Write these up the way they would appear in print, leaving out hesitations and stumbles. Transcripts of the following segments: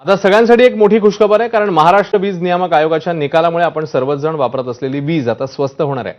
आता सगळ्यांसाठी एक मोठी खुशखबर आहे, कारण महाराष्ट्र वीज नियामक आयोगाच्या निकालामुळे आपण सर्वच जण वापरत असलेली वीज आता स्वस्त होणार आहे।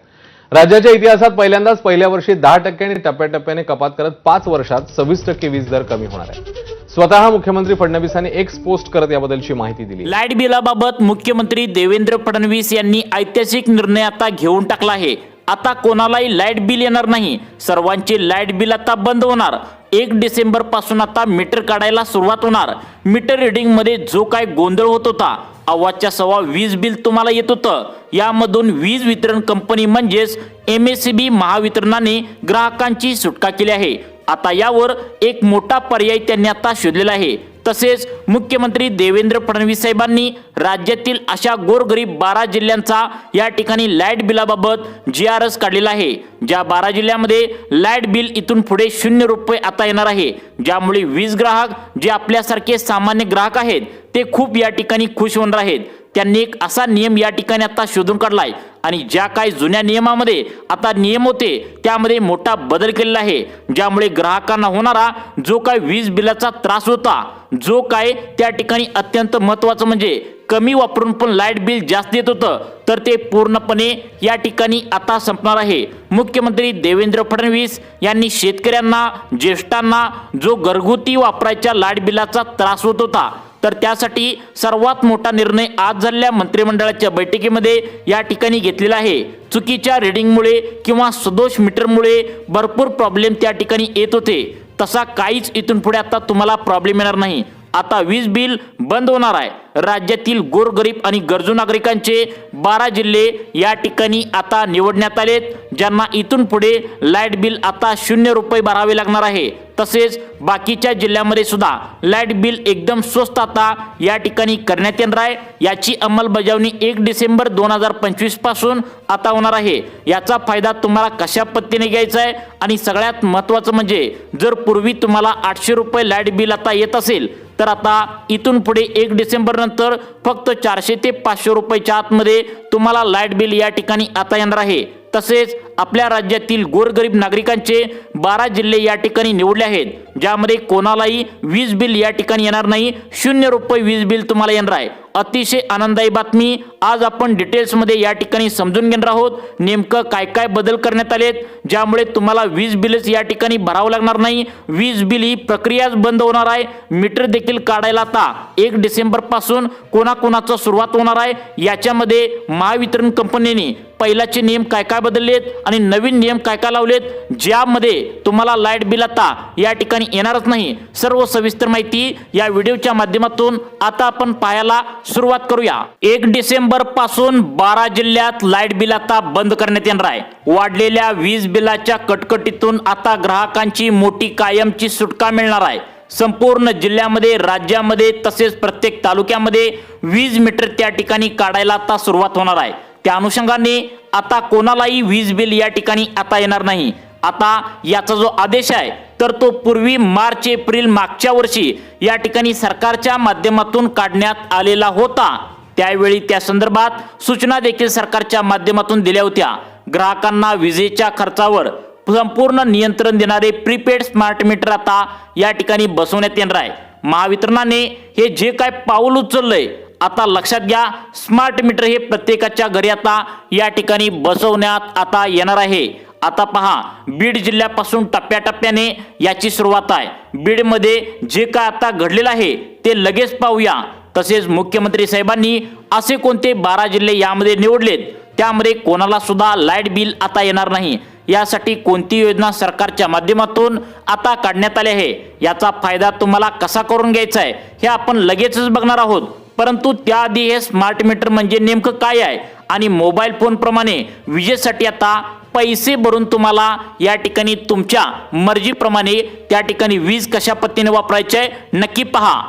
राज्याच्या इतिहासात पहिल्यांदाच पहिल्या वर्षी 10% आणि टप्प्याटप्प्याने कपात करत 5 वर्षात 26% वीज दर कमी होणार आहे। स्वतः मुख्यमंत्री फडणवीसांनी एक्स पोस्ट करत याबद्दलची माहिती दिली। लाईट बिलाबाबत मुख्यमंत्री देवेंद्र फडणवीस यांनी ऐतिहासिक निर्णय आता घेऊन टाकला आहे। आता कोणालाही लाईट बिल येणार नाही, सर्वांचे लाईट बिल आता बंद होणार। 1 डिसेंबर पासून आता मीटर काढायला सुरुवात होणार। मीटर रिडिंग मध्ये जो काय गोंधळ होत होता, अव्वाच्या सव्वा वीज बिल तुम्हाला येत होतं, यामधून वीज वितरण कंपनी म्हणजेच MSEB महावितरणाने ग्राहकांची सुटका केली आहे। आता यावर एक मोठा पर्याय त्यांनी आता शोधलेला आहे। तसेच मुख्यमंत्री देवेंद्र फडणवीस साहेबांनी राज्यातील अशा गोरगरीब 12 जिल्ह्यांचा या ठिकाणी लाईट बिलाबाबत GRS काढलेला आहे। ज्या 12 जिल्ह्यामध्ये लाईट बिल इथून पुढे 0 रुपये आता येणार आहे, ज्यामुळे वीज ग्राहक जे आपल्यासारखे सामान्य ग्राहक आहेत ते खूप या ठिकाणी खुश होणार आहेत। त्यांनी एक असा नियम या ठिकाणी आता शोधून काढलाय आणि ज्या काही जुन्या नियमामध्ये आता नियम होते त्यामध्ये मोठा बदल केलेला आहे, ज्यामुळे ग्राहकांना होणारा जो काय वीज बिलाचा त्रास होता, जो काय त्या ठिकाणी अत्यंत महत्त्वाचं म्हणजे कमी वापरून पण लाईट बिल जास्त येत होतं, तर ते पूर्णपणे या ठिकाणी आता संपणार आहे। मुख्यमंत्री देवेंद्र फडणवीस यांनी शेतकऱ्यांना, ज्येष्ठांना जो घरगुती वापरायच्या लाईट बिलाचा त्रास होत होता, तर त्यासाठी सर्वात मोठा निर्णय आज झालेल्या मंत्रिमंडळाच्या बैठकीमध्ये या ठिकाणी घेतलेला आहे। चुकीच्या रिडिंगमुळे किंवा सदोष मीटरमुळे भरपूर प्रॉब्लेम त्या ठिकाणी येत होते, तसा काहीच इथून पुढे आता तुम्हाला प्रॉब्लेम येणार नाही। आता वीज बिल बंद होणार आहे। राज्यातील गोरगरीब आणि गरजू नागरिकांचे 12 जिल्हे या ठिकाणी आता निवडण्यात आलेत, ज्यांना इथून पुढे लाईट बिल आता 0 रुपये भरावे लागणार आहे। तसेच बाकीच्या जिल्ह्यामध्ये सुद्धा लाईट बिल एकदम स्वस्त आता या ठिकाणी करण्यात येणार आहे। याची अंमलबजावणी 1 डिसेंबर 2025 पासून आता होणार आहे। याचा फायदा तुम्हाला कशा पद्धतीने घ्यायचा आहे आणि सगळ्यात महत्त्वाचं म्हणजे जर पूर्वी तुम्हाला 800 रुपये लाईट बिल आता येत असेल, तर आता इथून पुढे 1 डिसेंबर नंतर फक्त 400 ते 500 रुपयाच्या आतमध्ये तुम्हाला लाईट बिल या ठिकाणी आता येणार आहे। तसेच आपल्या राज्यातील गोरगरीब नागरिकांचे 12 जिल्हे या ठिकाणी निवडले आहेत, ज्यामध्ये कोणालाही वीज बिल या ठिकाणी येणार नाही, 0 रुपये वीज बिल तुम्हाला येणार आहे। अतिशय आनंदायी बातमी आज आपण डिटेल्समध्ये या ठिकाणी समजून घेणार आहोत। नेमकं काय काय बदल करण्यात आलेत, ज्यामुळे तुम्हाला वीज बिलच या ठिकाणी भरावं लागणार नाही। वीज बिल ही प्रक्रियाच बंद होणार आहे। मीटर देखील काढायला आता 1 डिसेंबर पासून कोणाकोणाचं सुरुवात होणार आहे। याच्यामध्ये महावितरण कंपनीने पहिलाचे नियम काय काय बदललेत आणि नवीन नियम काय काय लावलेत, ज्यामध्ये तुम्हाला लाईट बिल आता या ठिकाणी येणारच नाही। सर्व सविस्तर माहिती या व्हिडिओच्या माध्यमातून आता आपण पाहायला सुरुवात करूया। 1 डिसेंबर पासून 12 जिल्ह्यात लाईट बिल आता बंद करण्यात येणार आहे। वाढलेल्या वीज बिलाच्या कटकटीतून आता ग्राहकांची मोठी कायमची सुटका मिळणार आहे। संपूर्ण जिल्ह्यामध्ये, राज्यामध्ये तसेच प्रत्येक तालुक्यामध्ये वीज मीटर त्या ठिकाणी काढायला आता सुरुवात होणार आहे। त्या अनुषंगाने आता कोणालाही वीज बिल या ठिकाणी आता येणार नाही। आता याचा जो आदेश आहे तर तो पूर्वी मार्च एप्रिल मागच्या वर्षी या ठिकाणी सरकारच्या माध्यमातून काढण्यात आलेला होता। त्यावेळी त्या संदर्भात सूचना देखील सरकारच्या माध्यमातून दिल्या होत्या। ग्राहकांना विजेच्या खर्चावर संपूर्ण नियंत्रण देणारे प्रीपेड स्मार्ट मीटर आता या ठिकाणी बसवण्यात येणार आहे। महावितरणाने हे जे काय पाऊल उचललंय, आता लक्षात घ्या, स्मार्ट मीटर हे प्रत्येकाच्या घरी आता या ठिकाणी बसवण्यात आता येणार आहे। आता पहा, बीड जिल्ह्यापासून टप्प्याटप्प्याने याची सुरुवात आहे। बीडमध्ये जे काय आता घडलेलं आहे ते लगेच पाहूया। तसेच मुख्यमंत्री साहेबांनी असे कोणते 12 जिल्हे यामध्ये निवडलेत, त्यामध्ये कोणाला सुद्धा लाईट बिल आता येणार नाही। यासाठी कोणती योजना सरकारच्या माध्यमातून आता काढण्यात आली आहे, याचा फायदा तुम्हाला कसा करून घ्यायचा आहे हे आपण लगेचच बघणार आहोत। परंतु त्याआधी हे स्मार्ट मीटर म्हणजे नेमकं काय आहे आणि मोबाईल फोन प्रमाणे विजेसाठी आता पैसे भरून तुम्हाला या ठिकाणी तुमच्या मर्जीप्रमाणे त्या ठिकाणी वीज कशा पद्धतीने वापरायची आहे नक्की पहा।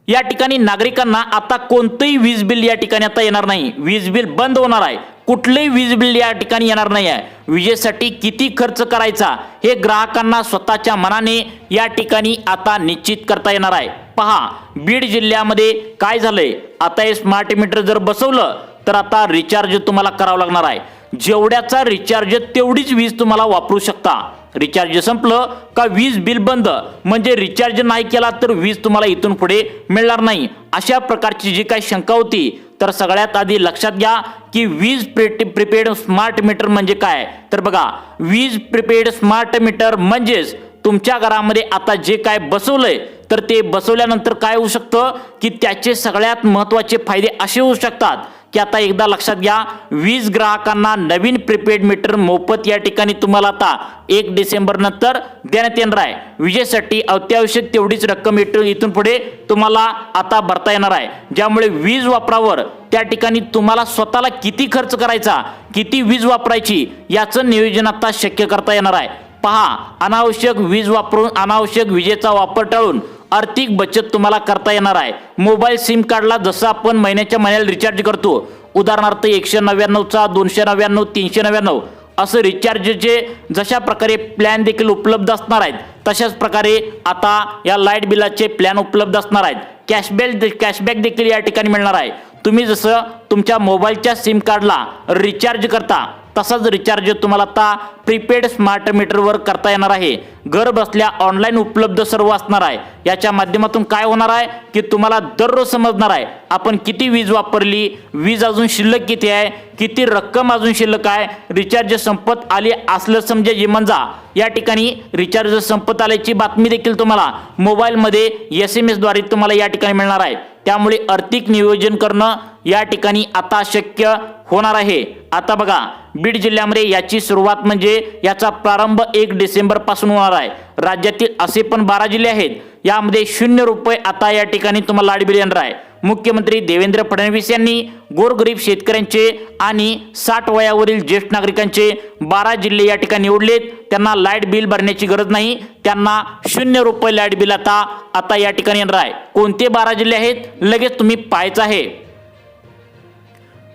या ठिकाणी नागरिकांना आता कोणतेही वीज बिल या ठिकाणी आता येणार नाही। वीज बिल बंद होणार आहे। कुठलेही वीज बिल या ठिकाणी येणार नाही आहे। विजेसाठी किती खर्च करायचा हे ग्राहकांना स्वतःच्या मनाने या ठिकाणी आता निश्चित करता येणार आहे। पहा, बीड जिल्ह्यामध्ये काय झालंय, आता हे स्मार्ट मीटर जर बसवलं तर आता रिचार्ज तुम्हाला करावं लागणार आहे। जेवढ्याचा रिचार्ज तेवढीच वीज तुम्हाला वापरू शकता। रिचार्ज संपलं का वीज बिल बंद, म्हणजे रिचार्ज नाही केला तर वीज तुम्हाला इथून पुढे मिळणार नाही, अशा प्रकारची जी काही शंका होती. तर सगळ्यात आधी लक्षात घ्या की वीज प्रीपेड स्मार्ट मीटर म्हणजे काय. तर बघा, वीज प्रीपेड स्मार्ट मीटर म्हणजेच तुमच्या घरामध्ये आता जे काय बसवलंय तर ते बसवल्यानंतर काय होऊ शकतं की त्याचे सगळ्यात महत्त्वाचे फायदे असे होऊ शकतात की आता एकदा लक्षात घ्या, वीज ग्राहकांना नवीन प्रीपेड मीटर मोफत या ठिकाणी तुम्हाला आता 1 डिसेंबर नंतर देण्यात येणार आहे. विजेसाठी अत्यावश्यक तेवढीच रक्कम इथून पुढे तुम्हाला आता भरता येणार आहे, ज्यामुळे वीज वापरावर त्या ठिकाणी तुम्हाला स्वतःला किती खर्च करायचा, किती वीज वापरायची याचं नियोजन आता शक्य करता येणार आहे. पहा, अनावश्यक वीज वापरून अनावश्यक विजेचा वापर टाळून आर्थिक बचत तुम्हाला करता येणार आहे. मोबाईल सिम कार्डला जसं आपण महिन्याच्या महिन्याला रिचार्ज करतो, उदाहरणार्थ 199चा 299 399 असं रिचार्जचे जशा प्रकारे प्लॅन देखील उपलब्ध असणार आहेत, तशाच प्रकारे आता या लाईट बिलाचे प्लॅन उपलब्ध असणार आहेत. कॅशबॅक देखील या ठिकाणी मिळणार आहे. तुम्ही जसं तुमच्या मोबाईलच्या सिम कार्डला रिचार्ज करता तसाच रिचार्ज तुम्हाला आता प्रीपेड स्मार्ट मीटरवर करता येणार आहे. घर बसल्या ऑनलाईन उपलब्ध सर्व असणार आहे. याच्या माध्यमातून काय होणार आहे की तुम्हाला दररोज समजणार आहे आपण किती वीज वापरली, वीज अजून शिल्लक किती आहे, किती रक्कम अजून शिल्लक आहे. रिचार्ज संपत आली असलं समजा म्हणजे या ठिकाणी रिचार्ज संपत आल्याची बातमी देखील तुम्हाला मोबाईलमध्ये SMS द्वारे तुम्हाला या ठिकाणी मिळणार आहे. त्यामुळे आर्थिक नियोजन करणं या ठिकाणी आता शक्य होणार आहे. आता बघा, बीड जिल्ह्यामध्ये याची सुरुवात म्हणजे याचा प्रारंभ 1 डिसेंबर पासून होणार आहे. राज्यातील असे पण 12 जिल्हे आहेत, यामध्ये 0 रुपये आता या ठिकाणी तुम्हाला लाईट बिल येणार आहे. मुख्यमंत्री देवेंद्र फडणवीस यांनी गोरगरीब शेतकऱ्यांचे आणि 60 वयावरील ज्येष्ठ नागरिकांचे 12 जिल्हे या ठिकाणी निवडलेत. त्यांना लाईट बिल भरण्याची गरज नाही, त्यांना 0 रुपये लाईट बिल आता या ठिकाणी येणार आहे. कोणते 12 जिल्हे आहेत लगेच तुम्ही पाहायचं आहे.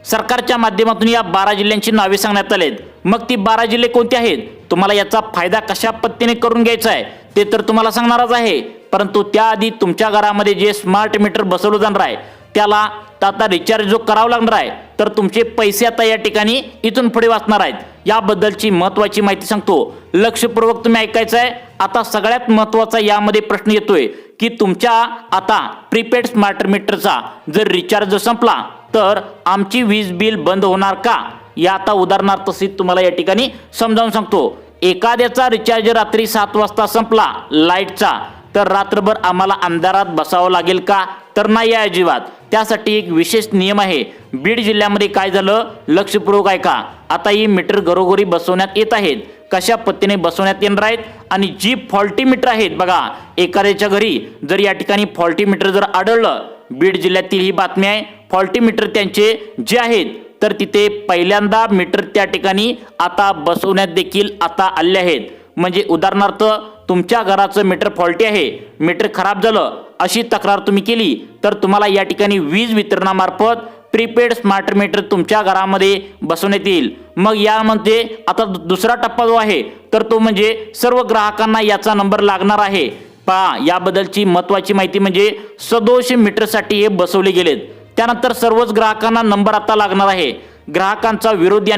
सरकारच्या माध्यमातून या 12 जिल्ह्यांची नावे सांगण्यात आलेत. मग ती 12 जिल्हे कोणते आहेत, तुम्हाला याचा फायदा कशा पद्धतीने करून घ्यायचा आहे ते तर तुम्हाला सांगणारच आहे. परंतु त्याआधी तुमच्या घरामध्ये जे स्मार्ट मीटर बसवलं जाणार आहे त्याला आता रिचार्ज जो करावा लागणार आहे, तर तुमचे पैसे आता या ठिकाणी इथून पुढे वाचणार आहेत. याबद्दलची महत्त्वाची माहिती सांगतो, लक्षपूर्वक तुम्ही ऐकायचं आहे. आता सगळ्यात महत्त्वाचा यामध्ये प्रश्न येतोय की तुमच्या आता प्रीपेड स्मार्ट मीटरचा जर रिचार्ज संपला तर आमची वीज बिल बंद होणार का. या आता उदाहरणार्थ तुम्हाला या ठिकाणी समजावून सांगतो. एखाद्याचा रिचार्ज रात्री 7 वाजता संपला लाईटचा, तर रात्रभर आम्हाला अंधारात बसावं लागेल का, तर नाही आहे अजिबात. त्यासाठी एक विशेष नियम आहे. बीड जिल्ह्यामध्ये काय झालं, लक्षपूर्वक ऐका. आता ही मीटर घरोघरी बसवण्यात येत आहेत. कशा पद्धतीने बसवण्यात येणार आहेत आणि जी फॉल्टी मीटर आहेत बघा, एखाद्याच्या घरी जर या ठिकाणी फॉल्टी मीटर जर आढळलं, बीड जिल्ह्यातील ही बातमी आहे, फॉल्टी मीटर त्यांचे जे आहेत तर तिथे पहिल्यांदा मीटर त्या ठिकाणी आता बसवण्यात देखील आता आले आहेत. म्हणजे उदाहरणार्थ तुमच्या घराचं मीटर फॉल्टी आहे, मीटर खराब झालं अशी तक्रार तुम्ही केली तर तुम्हाला या ठिकाणी वीज वितरणामार्फत प्रीपेड स्मार्ट मीटर तुमच्या घरामध्ये बसवण्यात येईल. मग यामध्ये आता दुसरा टप्पा जो आहे तर तो म्हणजे सर्व ग्राहकांना याचा नंबर लागणार आहे. पहा, याबद्दलची महत्त्वाची माहिती म्हणजे सदोष मीटरसाठी हे बसवले गेलेत. त्यानंतर सर्वच ग्राहकांना नंबर आता लागणार आहे. ग्राहकांचा विरोध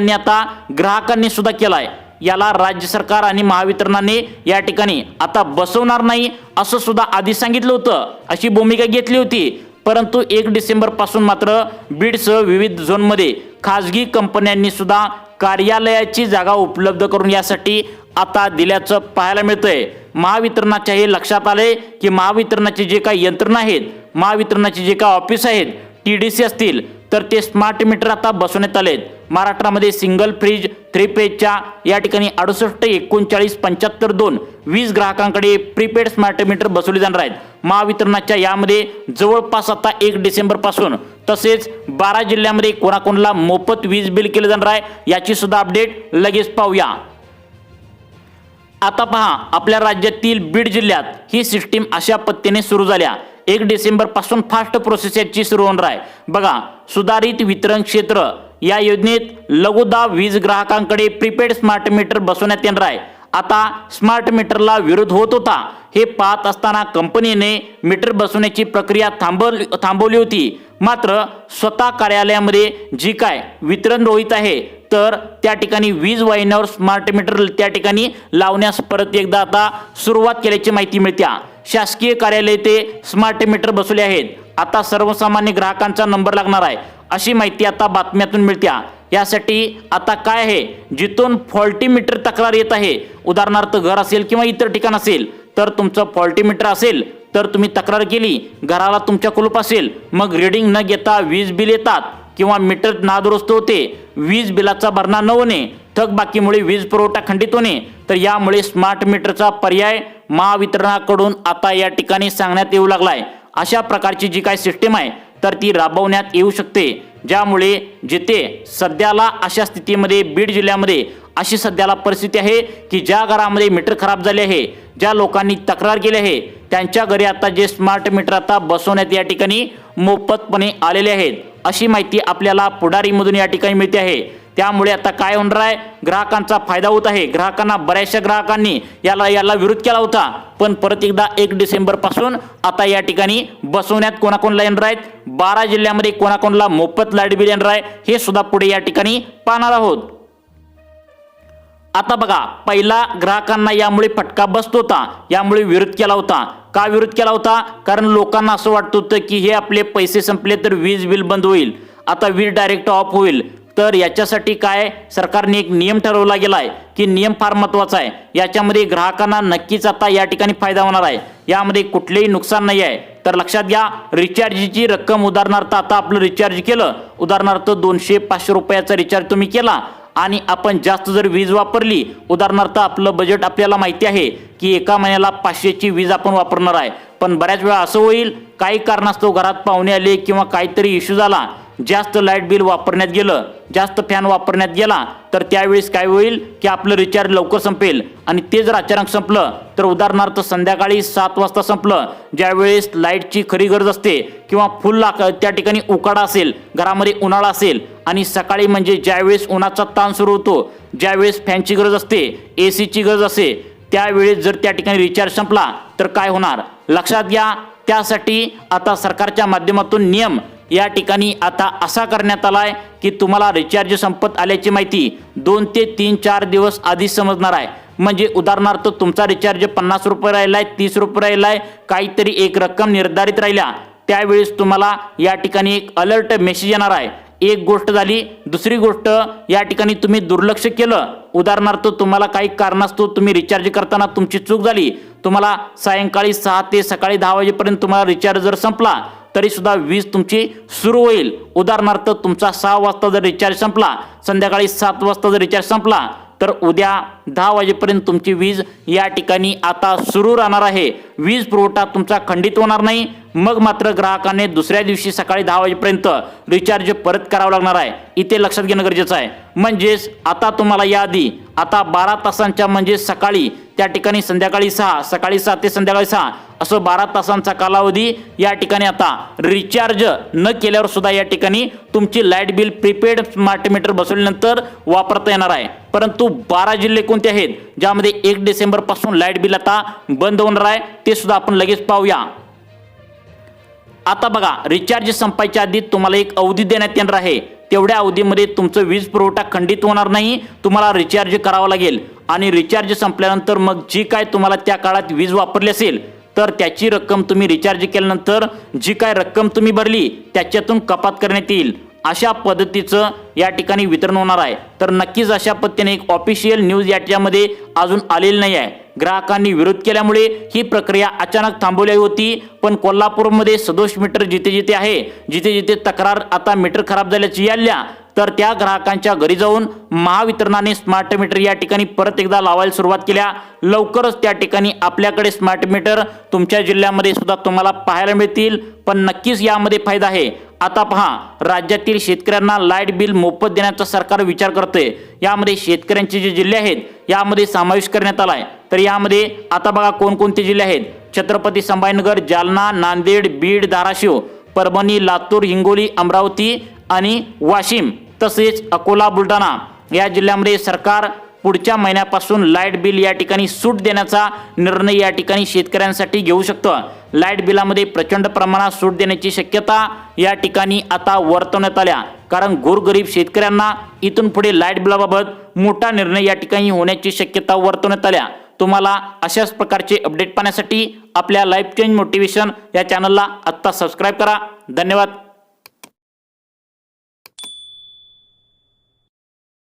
ग्राहकांनी सुद्धा केलाय. याला राज्य सरकार आणि महावितरणाने या ठिकाणी आता बसवणार नाही असं सुद्धा आधी सांगितलं होतं, अशी भूमिका घेतली होती. परंतु 1 डिसेंबर पासून मात्र बीडसह विविध झोनमध्ये खाजगी कंपन्यांनी सुद्धा कार्यालयाची जागा उपलब्ध करून यासाठी आता दिल्याचं पाहायला मिळतंय. महावितरणाच्या हे लक्षात आले की महावितरणाचे जे काही यंत्रणा आहेत, महावितरणाचे जे काही ऑफिस आहेत, TDC असतील, तर ते स्मार्ट मीटर आता बसवण्यात आलेत. महाराष्ट्रामध्ये सिंगल फ्रीज 3 फेजच्या या ठिकाणी 68 39 75 2 20 ग्राहकांकडे प्रीपेड स्मार्ट मीटर बसवले जाणार आहेत. महावितरणाच्या यामध्ये जवळपास आता 1 डिसेंबर पासून तसेच 12 जिल्ह्यामध्ये कोणाकोणाला मोफत वीज बिल केलं जाणार आहे याची सुद्धा अपडेट लगेच पाहूया. आता पहा, आपल्या राज्यातील बीड जिल्ह्यात ही सिस्टीम अशा पद्धतीने सुरू झाल्या. 1 डिसेंबर पासून फास्ट प्रोसेस याची सुरू होणार आहे. बघा, सुधारित वितरण क्षेत्र या योजनेत लघुदा वीज ग्राहकांकडे प्रीपेड स्मार्ट मीटर बसवण्यात येणार आहे. आता स्मार्ट मीटरला विरोध होत होता. हे पाहत असताना कंपनीने मीटर बसवण्याची प्रक्रिया थांबवली होती. मात्र स्वतः कार्यालयामध्ये जी काय वितरण रोहित आहे तर त्या ठिकाणी वीज वाहिन्यावर स्मार्ट मीटर त्या ठिकाणी लावण्यास परत एकदा आता सुरुवात केल्याची माहिती मिळते. शासकीय कार्यालय ते स्मार्ट मीटर बसवले आहेत. आता सर्वसामान्य ग्राहकांचा नंबर लागणार आहे अशी माहिती आता बातम्यातून मिळते. यासाठी आता काय आहे, जिथून फॉल्टी मीटर तक्रार येत आहे, उदाहरणार्थ घर असेल किंवा इतर ठिकाण असेल तर तुमचं फॉल्टी मीटर असेल तर तुम्ही तक्रार केली, घराला तुमच्या कुलूप असेल, मग रिडिंग न घेता वीज बिल येतात किंवा मीटर नादुरुस्त होते, वीज बिलाचा भरणा न होणे, थकबाकीमुळे वीज पुरवठा खंडित होणे, तर यामुळे स्मार्ट मीटरचा पर्याय महावितरणाकडून आता या ठिकाणी सांगण्यात येऊ लागलाय. अशा प्रकारची जी काय सिस्टीम आहे तर ती राबवण्यात येऊ शकते, ज्यामुळे जिथे सध्याला अशा स्थितीमध्ये बीड जिल्ह्यामध्ये अशी सध्याला परिस्थिती आहे की ज्या घरामध्ये मीटर खराब झाले आहे, ज्या लोकांनी तक्रार केली आहे त्यांच्या घरी आता जे स्मार्ट मीटर आता बसवण्यात या ठिकाणी मोफतपणे आलेले आहेत अशी माहिती आपल्याला पुढारीमधून या ठिकाणी मिळते आहे. त्यामुळे आता काय होणार आहे, ग्राहकांचा फायदा होत आहे. ग्राहकांना बऱ्याचशा ग्राहकांनी याला विरोध केला होता, पण परत एकदा 1 डिसेंबर पासून आता या ठिकाणी बसवण्यात कोणाकोणला येणार आहेत, 12 जिल्ह्यामध्ये कोणाकोणला मोफत लाईट बिल येणार आहे हे सुद्धा पुढे या ठिकाणी पाहणार आहोत. आता बघा, पहिला ग्राहकांना यामुळे फटका बसत होता, यामुळे विरोध केला होता. का विरोध केला होता? कारण लोकांना असं वाटत होतं की हे आपले पैसे संपले तर वीज बिल बंद होईल, आता वीज डायरेक्ट ऑफ होईल. तर याच्यासाठी काय सरकारने एक नियम ठरवला गेला आहे की नियम फार महत्त्वाचा आहे. याच्यामध्ये ग्राहकांना नक्कीच आता या ठिकाणी फायदा होणार आहे, यामध्ये कुठलेही नुकसान नाही आहे. तर लक्षात घ्या, रिचार्जची रक्कम उदाहरणार्थ आता आपलं रिचार्ज केलं, उदाहरणार्थ 200-500 रुपयाचा रिचार्ज तुम्ही केला आणि आपण जास्त जर वीज वापरली, उदाहरणार्थ आपलं बजेट आपल्याला माहिती आहे की एका महिन्याला 500ची वीज आपण वापरणार आहे, पण बऱ्याच वेळा असं होईल काही कारणास्तव घरात पाहुणे आले किंवा काहीतरी इश्यू झाला, जास्त लाईट बिल वापरण्यात गेलं, जास्त फॅन वापरण्यात गेला, तर त्यावेळेस काय होईल की आपलं रिचार्ज लवकर संपेल. आणि ते जर अचानक संपलं तर उदाहरणार्थ संध्याकाळी 7 वाजता संपलं, ज्यावेळेस लाईटची खरी गरज असते किंवा फुल त्या ठिकाणी उकाडा असेल, घरामध्ये उन्हाळा असेल आणि सकाळी म्हणजे ज्यावेळेस उन्हाचा ताण सुरू होतो, ज्यावेळेस फॅनची गरज असते, एसीची गरज असते, त्यावेळेस जर त्या ठिकाणी रिचार्ज संपला तर काय होणार लक्षात घ्या. त्यासाठी आता सरकारच्या माध्यमातून नियम या ठिकाणी आता असा करण्यात आलाय की तुम्हाला रिचार्ज संपत आल्याची माहिती 2 ते 3-4 दिवस आधी समजणार आहे. म्हणजे उदाहरणार्थ तुमचा रिचार्ज 50 रुपये राहिलाय, 30 रुपये राहिलाय, काहीतरी एक रक्कम निर्धारित राहिल्या, त्यावेळेस तुम्हाला या ठिकाणी एक अलर्ट मेसेज येणार आहे. एक गोष्ट झाली. दुसरी गोष्ट, या ठिकाणी तुम्ही दुर्लक्ष केलं, उदाहरणार्थ तुम्हाला काही कारणास्तव तुम्ही रिचार्ज करताना तुमची चूक झाली, तुम्हाला सायंकाळी 6 ते सकाळी 10 वाजेपर्यंत तुम्हाला रिचार्ज जर संपला तरी सुद्धा वीज तुमची सुरू होईल. उदाहरणार्थ तुमचा 6 वाजता जर रिचार्ज संपला, संध्याकाळी 7 वाजता जर रिचार्ज संपला तर उद्या 10 वाजेपर्यंत तुमची वीज या ठिकाणी आता सुरू राहणार आहे. वीज पुरवठा तुमचा खंडित होणार नाही. मग मात्र ग्राहकाने दुसऱ्या दिवशी सकाळी 10 वाजेपर्यंत रिचार्ज परत करावं लागणार आहे. इथे लक्षात घेणं गरजेचं आहे. म्हणजेच आता तुम्हाला याआधी आता 12 तासांच्या म्हणजे सकाळी त्या ठिकाणी संध्याकाळी 6, सकाळी 7 ते संध्याकाळी 6 असं 12 तासांचा कालावधी या ठिकाणी आता रिचार्ज न केल्यावर सुद्धा या ठिकाणी तुमची light bill prepaid smart meter बसवल्यानंतर वापरता येणार आहे. परंतु 12 जिल्हे कोणते आहेत ज्यामध्ये 1 डिसेंबर पासून लाईट बिल आता बंद होणार आहे ते सुद्धा आपण लगेच पाहूया. आता बघा, रिचार्ज संपायच्या आधी तुम्हाला एक अवधी देण्यात येणार आहे. तेवढ्या अवधीमध्ये तुमचं वीज पुरवठा खंडित होणार नाही, तुम्हाला रिचार्ज करावा लागेल. आणि रिचार्ज संपल्यानंतर मग जी काय तुम्हाला त्या काळात वीज वापरली असेल तर त्याची रक्कम तुम्ही रिचार्ज केल्यानंतर जी काय रक्कम तुम्ही भरली त्याच्यातून कपात करण्यात येईल. अशा पद्धतीचं या ठिकाणी वितरण होणार आहे. तर नक्कीच अशा पद्धतीने एक ऑफिशियल न्यूज याच्यामध्ये अजून आलेली नाही आहे. ग्राहकांनी विरोध केल्यामुळे ही प्रक्रिया अचानक थांबवली होती. पण कोल्हापूरमध्ये सदोष मीटर जिथे जिथे आहे, जिथे जिथे तक्रार आता मीटर खराब झाल्याची आल्या, तर त्या ग्राहकांच्या घरी जाऊन महावितरणाने स्मार्ट मीटर या ठिकाणी परत एकदा लावायला सुरुवात केल्या. लवकरच त्या ठिकाणी आपल्याकडे स्मार्ट मीटर तुमच्या जिल्ह्यामध्ये सुद्धा तुम्हाला पाहायला मिळतील. पण नक्कीच यामध्ये फायदा आहे. आता पहा, राज्यातील शेतकऱ्यांना लाईट बिल मोफत देण्याचा सरकार विचार करते. यामध्ये शेतकऱ्यांचे जे जिल्हे आहेत यामध्ये समावेश करण्यात आलाय. तर यामध्ये आता बघा कोणकोणते जिल्हे आहेत: छत्रपती संभाजीनगर, जालना, नांदेड, बीड, धाराशिव, परभणी, लातूर, हिंगोली, अमरावती आणि वाशिम, तसेच अकोला, बुलढाणा या जिल्ह्यामध्ये सरकार पुढच्या महिन्यापासून लाईट बिल या ठिकाणी सूट देण्याचा निर्णय या ठिकाणी शेतकऱ्यांसाठी घेऊ शकतो। लाईट बिलामध्ये प्रचंड प्रमाणात सूट देण्याची शक्यता या ठिकाणी आता वर्तवण्यात आल्या, कारण गोरगरीब शेतकऱ्यांना इथून पुढे लाईट बिलाबाबत मोठा निर्णय या ठिकाणी होण्याची शक्यता वर्तवण्यात आल्या। तुम्हाला अशाच प्रकारचे अपडेट पाहण्यासाठी आपल्या लाईफ चेंज मोटिवेशन या चॅनलला आत्ता सबस्क्राईब करा। धन्यवाद।